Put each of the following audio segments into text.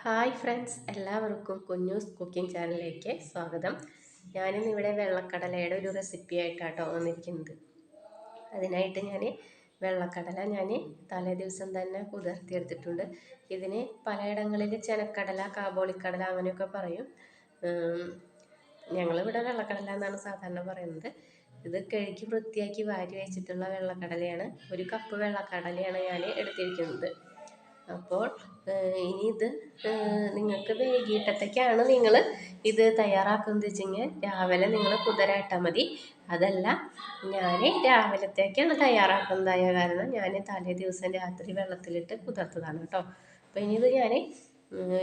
Hi friends, എല്ലാവർക്കും കുഞ്ഞൂസ് cooking ചാനലിലേക്ക് സ്വാഗതം. ഞാനിന്നിവിടെ വെള്ളക്കടലയുടെ ഒരു റെസിപ്പി ആയിട്ടാട്ടോ വന്നിരിക്കുന്നത്. അതിനായിട്ട് വെള്ളക്കടല തലേ ദിവസം തന്നെ കുതിർത്തിയെടുത്തിട്ടുണ്ട്. ഇതിന് പലയിടങ്ങളിൽ ചെനക്കടല, കാബോളിക്കടല അങ്ങനെയൊക്കെ പറയും. ഞങ്ങളിവിടെ വെള്ളക്കടല എന്നാണ് സാധാരണ പറയുന്നത്. ഇത് കഴുകി വൃത്തിയാക്കി വാരി വെച്ചിട്ടുള്ള വെള്ളക്കടലയാണ്. 1 കപ്പ് വെള്ളക്കടലയാണ് ഞാൻ എടുത്തിരിക്കുന്നത്. അപ്പോൾ ഇനി ഇത് നിങ്ങൾക്ക് വൈകിട്ടത്തേക്കാണ് നിങ്ങൾ ഇത് തയ്യാറാക്കുന്നത് വെച്ചെങ്കിൽ രാവിലെ നിങ്ങൾ കുതിരയിട്ടാൽ മതി. അതല്ല, ഞാൻ രാവിലത്തേക്കാണ് തയ്യാറാക്കുന്നതായ കാരണം ഞാൻ തലേ ദിവസം രാത്രി വെള്ളത്തിലിട്ട് കുതിർത്തതാണ് കേട്ടോ. അപ്പോൾ ഇനി ഇത് ഞാൻ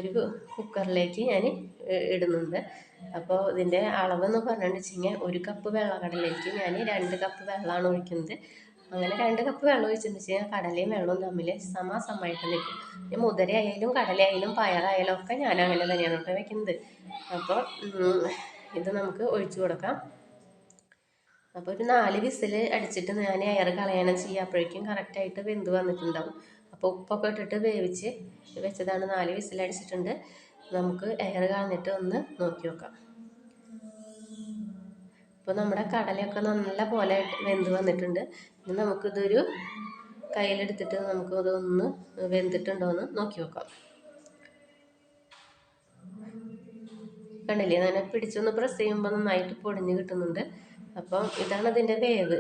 ഒരു കുക്കറിലേക്ക് ഇടുന്നുണ്ട്. അപ്പോൾ ഇതിൻ്റെ അളവെന്ന് പറഞ്ഞിട്ട് വെച്ചെങ്കിൽ 1 കപ്പ് വെള്ളക്കടലയിലേക്ക് ഞാൻ 2 കപ്പ് വെള്ളമാണ് ഒഴിക്കുന്നത്. അങ്ങനെ 2 കപ്പ് വെള്ളം ഒഴിച്ചെന്ന് വെച്ച് കഴിഞ്ഞാൽ കടലയും വെള്ളവും തമ്മിൽ സമാസമായിട്ട് നിൽക്കും. മുതിരയായാലും കടലയായാലും പയറായാലും ഒക്കെ ഞാൻ അങ്ങനെ തന്നെയാണ് കേട്ടോ വെക്കുന്നത്. അപ്പോൾ ഇത് നമുക്ക് ഒഴിച്ചു കൊടുക്കാം. അപ്പോൾ ഒരു 4 വിസിൽ അടിച്ചിട്ട് ഞാൻ എയർ കളയണം ചെയ്യുക. അപ്പോഴേക്കും കറക്റ്റായിട്ട് വെന്ത് വന്നിട്ടുണ്ടാവും. അപ്പോൾ ഉപ്പൊക്കെ ഇട്ടിട്ട് വേവിച്ച് വെച്ചതാണ്. 4 വിസിൽ അടിച്ചിട്ടുണ്ട്. നമുക്ക് എയർ കളഞ്ഞിട്ട് ഒന്ന് നോക്കി നോക്കാം. ഇപ്പോൾ നമ്മുടെ കടലയൊക്കെ നല്ല പോലെ വെന്ത് വന്നിട്ടുണ്ട്. ഇനി നമുക്കിതൊരു കയ്യിലെടുത്തിട്ട് നമുക്ക് അതൊന്ന് വെന്തിട്ടുണ്ടോ എന്ന് നോക്കി നോക്കാം. കണ്ടില്ലേ, ഞാൻ പിടിച്ചൊന്ന് പ്രസ് ചെയ്യുമ്പോൾ നന്നായിട്ട് പൊടിഞ്ഞ് കിട്ടുന്നുണ്ട്. അപ്പം ഇതാണ് അതിൻ്റെ വേവ്.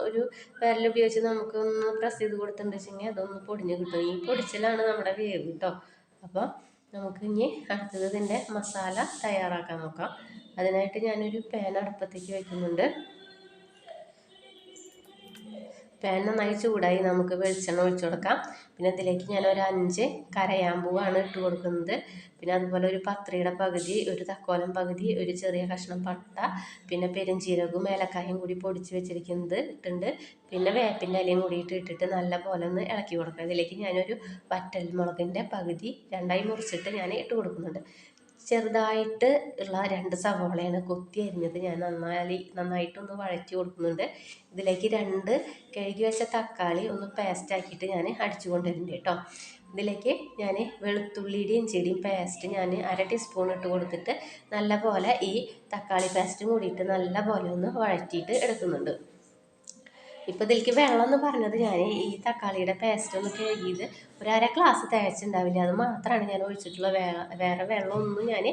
ഒരു വിരലുപയോഗിച്ച് നമുക്കൊന്ന് പ്രസ് ചെയ്ത് കൊടുത്തിട്ടുണ്ടെങ്കിൽ അതൊന്ന് പൊടിഞ്ഞ് കിട്ടും. ഈ പൊടിച്ചിലാണ് നമ്മുടെ വേവ് കേട്ടോ. അപ്പോൾ നമുക്ക് ഇനി അടുത്തത് ഇതിൻ്റെ മസാല തയ്യാറാക്കാൻ നോക്കാം. അതിനായിട്ട് ഞാനൊരു പാൻ അടുപ്പത്തേക്ക് വയ്ക്കുന്നുണ്ട്. പാൻ നന്നായി ചൂടായി നമുക്ക് വെളിച്ചെണ്ണ ഒഴിച്ചു കൊടുക്കാം. പിന്നെ ഇതിലേക്ക് ഞാനൊരു 5 കരയാമ്പൂവാണ് ഇട്ട് കൊടുക്കുന്നത്. പിന്നെ അതുപോലെ ഒരു പത്രിയുടെ പകുതി, ഒരു തക്കോലം പകുതി, ഒരു ചെറിയ കഷ്ണം പട്ട, പിന്നെ പെരുംജീരകവും ഏലക്കായും കൂടി പൊടിച്ച് വെച്ചിരിക്കുന്നത് ഇട്ടുണ്ട്. പിന്നെ വേപ്പിൻ്റെ ഇലയും കൂടി ഇട്ടിട്ട് നല്ല പോലെ ഒന്ന് ഇളക്കി കൊടുക്കാം. ഇതിലേക്ക് ഞാനൊരു വറ്റൽ മുളകിൻ്റെ പകുതി 2ആയി മുറിച്ചിട്ട് ഞാൻ ഇട്ട് കൊടുക്കുന്നുണ്ട്. ചെറുതായിട്ട് ഉള്ള 2 സവോളയാണ് കൊത്തി അരിഞ്ഞത് ഞാൻ നന്നായിട്ടൊന്ന് വഴറ്റി കൊടുക്കുന്നുണ്ട്. ഇതിലേക്ക് 2 കഴുകി വെച്ച തക്കാളി ഒന്ന് പേസ്റ്റ് ആക്കിയിട്ട് ഞാൻ അടിച്ചു കൊണ്ടുവരുന്നുണ്ട് കേട്ടോ. ഇതിലേക്ക് ഞാൻ വെളുത്തുള്ളിയുടെയും ഇഞ്ചിയുടെയും പേസ്റ്റ് ഞാൻ 1/2 ടീസ്പൂൺ ഇട്ട് കൊടുത്തിട്ട് നല്ല പോലെ ഈ തക്കാളി പേസ്റ്റും കൂടിയിട്ട് നല്ല പോലെ ഒന്ന് വഴറ്റിയിട്ട് എടുക്കുന്നുണ്ട്. ഇപ്പോൾ ഇതിലേക്ക് വെള്ളം എന്ന് പറഞ്ഞത് ഞാൻ ഈ തക്കാളിയുടെ പേസ്റ്റ് ഒന്ന് കഴുകിയത് ഒരു 1/2 ഗ്ലാസ് തേച്ചുണ്ടാവില്ല. അത് മാത്രമാണ് ഞാൻ ഒഴിച്ചിട്ടുള്ള. വേറെ വെള്ളമൊന്നും ഞാൻ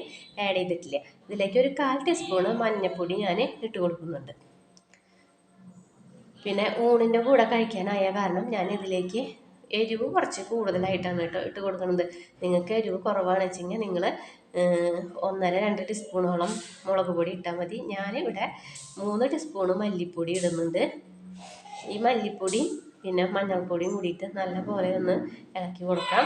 ആഡ് ചെയ്തിട്ടില്ല. ഇതിലേക്ക് ഒരു 1/4 ടീസ്പൂണ് മഞ്ഞൾപ്പൊടി ഞാൻ ഇട്ട് കൊടുക്കുന്നുണ്ട്. പിന്നെ ഊണിൻ്റെ കൂടെ കഴിക്കാനായ കാരണം ഞാൻ ഇതിലേക്ക് എരിവ് കുറച്ച് കൂടുതലായിട്ടാണ് കേട്ടോ ഇട്ട് കൊടുക്കുന്നത്. നിങ്ങൾക്ക് എരിവ് കുറവാണെന്ന് വെച്ചെങ്കിൽ നിങ്ങൾ 1.5-2 ടീസ്പൂണോളം മുളക് പൊടി ഇട്ടാൽ മതി. ഞാനിവിടെ 3 ടീസ്പൂണ് മല്ലിപ്പൊടി ഇടുന്നുണ്ട്. ഈ മല്ലിപ്പൊടിയും പിന്നെ മഞ്ഞൾപ്പൊടിയും കൂടിയിട്ട് നല്ല പോലെ ഒന്ന് ഇളക്കി കൊടുക്കാം.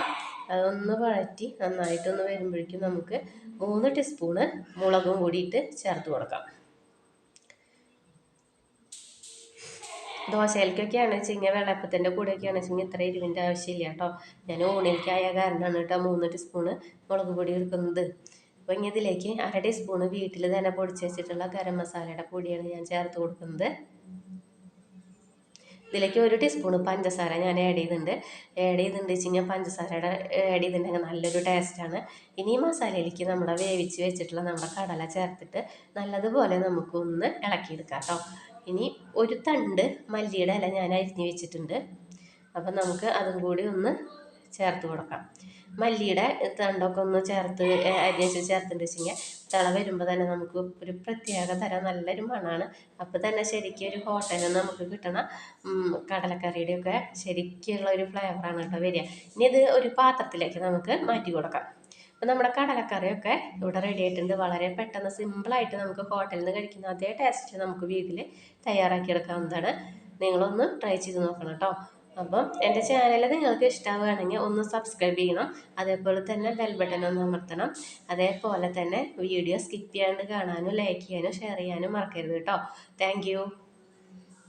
അതൊന്ന് വഴറ്റി നന്നായിട്ടൊന്ന് വരുമ്പോഴേക്കും നമുക്ക് 3 ടീസ്പൂണ് മുളകും കൂടിയിട്ട് ചേർത്ത് കൊടുക്കാം. ദോശയിലേക്കൊക്കെയാണ് വെച്ചെങ്കിൽ വെള്ളപ്പത്തിൻ്റെ കൂടെയൊക്കെയാണ് വെച്ചെങ്കിൽ ഇത്ര എരിവിൻ്റെ ആവശ്യമില്ല കേട്ടോ. ഞാൻ ഊണിലേക്കായ കാരണമാണ് കേട്ടോ 3 ടീസ്പൂണ് മുളക് പൊടി എടുക്കുന്നത്. അപ്പോൾ ഇനി ഇതിലേക്ക് 1/2 ടീസ്പൂണ് വീട്ടിൽ തന്നെ പൊടിച്ച് വെച്ചിട്ടുള്ള ഗരം മസാലയുടെ പൊടിയാണ് ഞാൻ ചേർത്ത് കൊടുക്കുന്നത്. ഇതിലേക്ക് 1 ടീസ്പൂണ് പഞ്ചസാര ഞാൻ ആഡ് ചെയ്തിട്ടുണ്ട് വെച്ച് കഴിഞ്ഞാൽ പഞ്ചസാരയുടെ ആഡ് ചെയ്തിട്ടുണ്ടെങ്കിൽ നല്ലൊരു ടേസ്റ്റാണ്. ഇനി ഈ മസാലയിലേക്ക് നമ്മുടെ വേവിച്ച് വെച്ചിട്ടുള്ള നമ്മുടെ കടല ചേർത്തിട്ട് നല്ലതുപോലെ നമുക്കൊന്ന് ഇളക്കിയെടുക്കാം കേട്ടോ. ഇനി ഒരു തണ്ട് മല്ലിയുടെ ഇല ഞാൻ അരിഞ്ഞ് വെച്ചിട്ടുണ്ട്. അപ്പം നമുക്ക് അതും കൂടി ഒന്ന് ചേർത്ത് കൊടുക്കാം. മല്ലിയുടെ തണ്ടൊക്കെ ഒന്ന് അരിഞ്ഞ് ചേർത്തിട്ട് വെച്ചെങ്കിൽ തിള വരുമ്പോൾ തന്നെ നമുക്ക് ഒരു പ്രത്യേക തരം നല്ലൊരു മണമാണ്. അപ്പോൾ തന്നെ ശരിക്കും ഒരു ഹോട്ടലിൽ നിന്ന് നമുക്ക് കിട്ടണ കടലക്കറിയുടെയൊക്കെ ശരിക്കുള്ള ഒരു ഫ്ലേവറാണ് കേട്ടോ വരിക. ഇനി ഇത് ഒരു പാത്രത്തിലേക്ക് നമുക്ക് മാറ്റി കൊടുക്കാം. അപ്പോൾ നമ്മുടെ കടലക്കറിയൊക്കെ ഇവിടെ റെഡി ആയിട്ടുണ്ട്. വളരെ പെട്ടെന്ന് സിമ്പിളായിട്ട് നമുക്ക് ഹോട്ടലിൽ നിന്ന് കഴിക്കുന്ന അതേ ടേസ്റ്റ് നമുക്ക് വീട്ടിൽ തയ്യാറാക്കിയെടുക്കാവുന്നതാണ്. നിങ്ങളൊന്ന് ട്രൈ ചെയ്ത് നോക്കണം കേട്ടോ. അപ്പം എൻ്റെ ചാനൽ നിങ്ങൾക്ക് ഇഷ്ടമാവുകയാണെങ്കിൽ ഒന്ന് സബ്സ്ക്രൈബ് ചെയ്യണം. അതേപോലെ തന്നെ ബെൽ ബട്ടൺ ഒന്ന് അമർത്തണം. അതേപോലെ തന്നെ വീഡിയോ സ്കിപ്പ് ചെയ്യാണ്ട് കാണാനും ലൈക്ക് ചെയ്യാനും ഷെയർ ചെയ്യാനും മറക്കരുത് കേട്ടോ. താങ്ക്